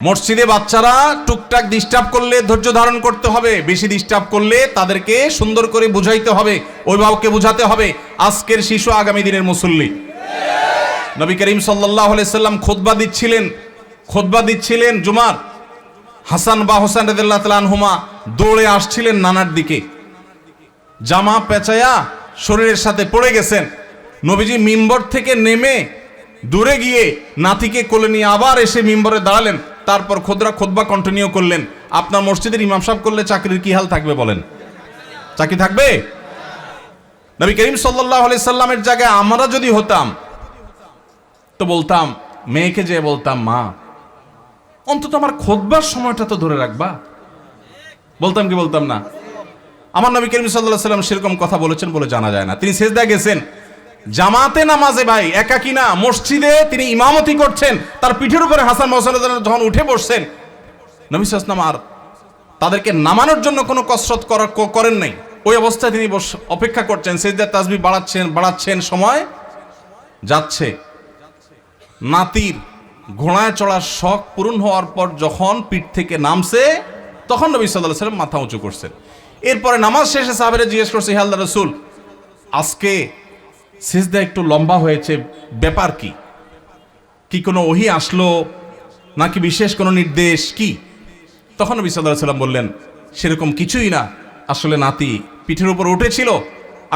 মসজিদে বাচ্চারা টুকটাক ডিস্টার্ব করলে ধৈর্য ধারণ করতে হবে, বেশি ডিস্টার্ব করলে তাদেরকে সুন্দর করে বুঝাইতে হবে, অভিভাবককে বুঝাতে হবে। আজকের শিশু আগামী দিনের মুসল্লি। নবী করিম সাল্লাল্লাহু আলাইহি সাল্লাম খুতবা দিচ্ছিলেন জুমার। হাসান বা হোসেন রাদিয়াল্লাহু তাআলা আনহুমা দৌড়ে আসছিলেন নানার দিকে, জামা পেঁচায়া শরীরের সাথে পড়ে গেছেন। নবীজি মিম্বর থেকে নেমে দূরে গিয়ে নাতিকে কোলে নিয়ে আবার এসে মিম্বরে দাঁড়ালেন, তারপর খুতবা কন্টিনিউ করলেন। আপনার মসজিদের ইমাম সাহেব করলে চাকরির কি হাল থাকবে বলেন? চাকরি থাকবে? নবী করিম সাল্লাল্লাহু আলাইহি সাল্লামের জায়গায় আমরা যদি হতাম তো বলতাম, মেয়েকে যে বলতাম, মা অন্তত আমার খুতবার সময়টা তো ধরে রাখবা। বলতাম কি বলতাম না? আমার নবী করিম সাল্লাল্লাহু আলাইহি সাল্লাম সেরকম কথা বলেছেন বলে জানা যায় না। তিনি সিজদায় গেছেন জামাতে নামাজে, ভাই একাকী না, মসজিদে তিনি ইমামতি করছেন। তার পিঠের উপরে হাসান হোসেন যখন উঠে বসছেন, নবী সাল্লাল্লাহু আলাইহি ওয়াসাল্লাম আর তাদেরকে নামানোর জন্য কোনো কসরত করেন নাই। ওই অবস্থায় তিনি অপেক্ষা করছেন, সিজদার তাসবিহ বাড়াচ্ছেন, সময় যাচ্ছে। নাতির ঘোড়ায় চড়ার শখ পূরণ হওয়ার পর যখন পিঠ থেকে নামছে, তখন নবী সাল্লাল্লাহু আলাইহি ওয়াসাল্লাম মাথা উঁচু করছেন। এরপরে নামাজ শেষে সাহাবারা জিজ্ঞেস করছে, হে আল্লাহর রাসূল, আজকে সিজদা একটু লম্বা হয়েছে, ব্যাপার কি? কি কোনো ওহী আসলো নাকি বিশেষ কোনো নির্দেশ কি? তখন নবী সাল্লাল্লাহু আলাইহি ওয়াসাল্লাম বললেন, সেরকম কিছুই না, আসলে নাতি পিঠের উপর উঠেছিল,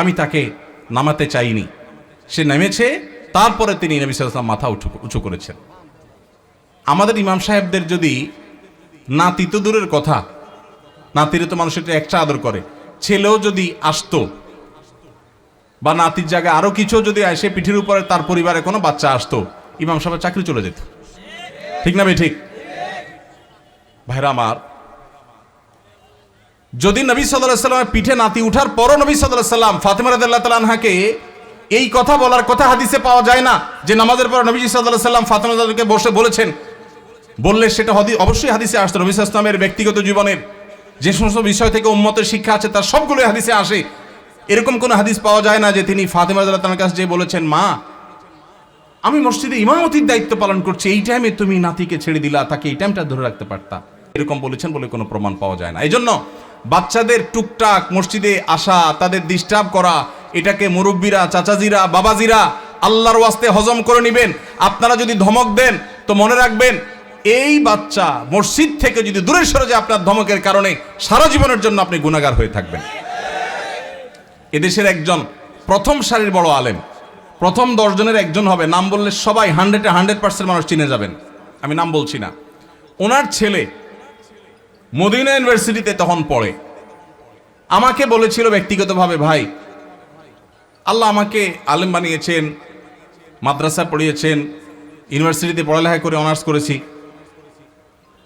আমি তাকে নামাতে চাইনি, সে নেমেছে, তারপরে তিনি নবী সাল্লাল্লাহু আলাইহি ওয়াসাল্লাম মাথা উঁচু করেছেন। আমাদের ইমাম সাহেবদের যদি নাতি তো দূরের কথা, নাতিরে তো মানুষ একটা এক্সট্রা আদর করে, ছেলেও যদি আসতো বা নাতির জায়গায় আরো কিছু যদি আসে, পিঠের উপরে তার পরিবারে কোনো বাচ্চা আসতো, ইমাম সাহেবের চাকরি চলে যেত। ঠিক না ভাই? ঠিক ভাইরা আমার, যদি নবী সাল্লাল্লাহু আলাইহি ওয়াসাল্লামের পিঠে নাতি উঠার পরও নবী সাল্লাল্লাহু আলাইহি ওয়াসাল্লাম ফাতেমা রাদিয়াল্লাহু তাআলা আনহাকে এই কথা বলার কথা হাদিসে পাওয়া যায় না যে নামাজের পর নবী সাল্লাল্লাহু আলাইহি ওয়াসাল্লাম ফাতেমা রাদিয়াল্লাহু বসে বলেছেন, বললে সেটা অবশ্যই হাদিসে আসতো। নবী সাল্লাল্লাহু আলাইহি ওয়াসাল্লামের ব্যক্তিগত জীবনের যে সমস্ত বিষয় থেকে উম্মতের শিক্ষা আছে তার সবগুলোই হাদিসে আসে। এরকম কোন হাদিস পাওয়া যায় না যে তিনি ফাতেমা রাদিয়াল্লাহু তাআলার কাছে যে বলেছেন, মা আমি মসজিদে ইমামতির দায়িত্ব পালন করছি, এই টাইমে তুমি নাতিকে ছেড়ে দিলা, তাকে এই টাইমটা ধরে রাখতে পারতা। এরকম বলেছেন বলে কোনো প্রমাণ পাওয়া যায় না। এই জন্য বাচ্চাদের টুকটাক মসজিদে আসা, তাদের ডিস্টার্ব করা, এটাকে মুরব্বীরা, চাচাজিরা, বাবাজিরা আল্লাহর ওয়াস্তে হজম করে নেবেন। আপনারা যদি ধমক দেন তো মনে রাখবেন, এই বাচ্চা মসজিদ থেকে যদি দূরে সরে যায় আপনার ধমকের কারণে, সারা জীবনের জন্য আপনি গুনাহগার হয়ে থাকবেন। এদেশের একজন প্রথম সারির বড় আলেম, প্রথম 10 জনের একজন হবে, নাম বললে সবাই 100% মানুষ চিনে যাবেন, আমি নাম বলছি না। ওনার ছেলে মদিনা ইউনিভার্সিটিতে তখন পড়ে। আমাকে বলেছিল ব্যক্তিগতভাবে, ভাই আল্লাহ আমাকে আলেম বানিয়েছেন, মাদ্রাসা পড়িয়েছেন, ইউনিভার্সিটিতে পড়ালেখা করে অনার্স করেছি।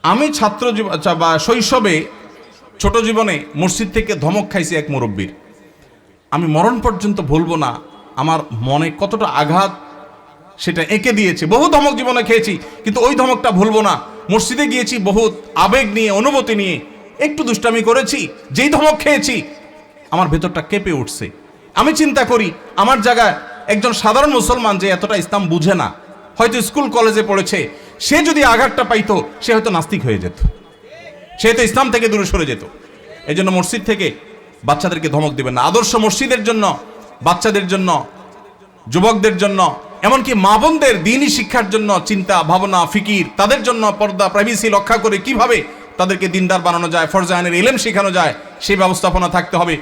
আমি ছাত্র বা শৈশবে ছোট জীবনে মসজিদ থেকে ধমক খাইছি এক মুরব্বীর। আমি মরণ পর্যন্ত ভুলবো না, আমার মনে কতটা আঘাত সেটা এঁকে দিয়েছে। বহু ধমক জীবনে খেয়েছি, কিন্তু ওই ধমকটা ভুলবো না। মসজিদে গিয়েছি বহুত আবেগ নিয়ে, অনুভূতি নিয়ে, একটু দুষ্টামি করেছি, যেই ধমক খেয়েছি আমার ভেতরটা কেঁপে উঠছে। আমি চিন্তা করি, আমার জায়গায় একজন সাধারণ মুসলমান যে এতটা ইসলাম বুঝে না, হয়তো স্কুল কলেজে পড়েছে, সে যদি আঘাতটা পাইতো সে হয়তো নাস্তিক হয়ে যেত, সে তো ইসলাম থেকে দূরে সরে যেত। এই জন্য মসজিদ থেকে বাচ্চাদেরকে ধমক দিবেন না। আদর্শ মসজিদের জন্য, বাচ্চাদের জন্য, যুবকদের জন্য, এমনকি মা বোনদের দ্বীনি শিক্ষার জন্য চিন্তা ভাবনা, ফিকির, তাদের জন্য পর্দা, প্রাইভেসি রক্ষা করে কিভাবে তাদেরকে দিনদার বানানো যায়, ফরজ আইনের ইলম শেখানো যায়, সেই ব্যবস্থাপনা থাকতে হবে।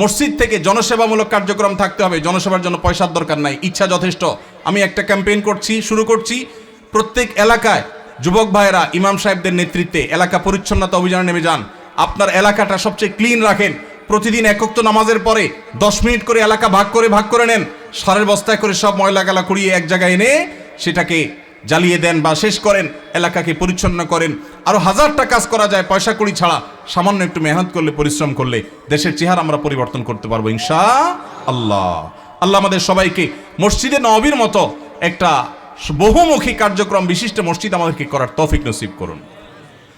মসজিদ থেকে জনসেবামূলক কার্যক্রম থাকতে হবে। জনসেবার জন্য পয়সার দরকার নাই, ইচ্ছা যথেষ্ট। আমি একটা ক্যাম্পেইন শুরু করছি, প্রত্যেক এলাকায় যুবক ভাইয়েরা ইমাম সাহেবদের নেতৃত্বে এলাকা পরিচ্ছন্নতা অভিযানে নেমে যান। আপনার এলাকাটা সবচেয়ে ক্লিন রাখেন। প্রতিদিন এক ওয়াক্ত নামাজের পরে 10 মিনিট করে এলাকা ভাগ করে নেন, সারের বস্তায় করে সব ময়লা গালা কুড়িয়ে এক জায়গায় এনে সেটাকে জ্বালিয়ে দেন বা শেষ করেন, এলাকাকে পরিচ্ছন্ন করেন। আরো 1000টা কাজ করা যায় পয়সা কড়ি ছাড়া। সামান্য একটু মেহনত করলে, পরিশ্রম করলে দেশের চেহারা আমরা পরিবর্তন করতে পারবো ইনশাআল্লাহ। আল্লাহ আমাদের সবাইকে মসজিদে নববীর মতো একটা বহুমুখী কার্যক্রম বিশিষ্ট মসজিদ আমাদেরকে করার তৌফিক নসিব করুন।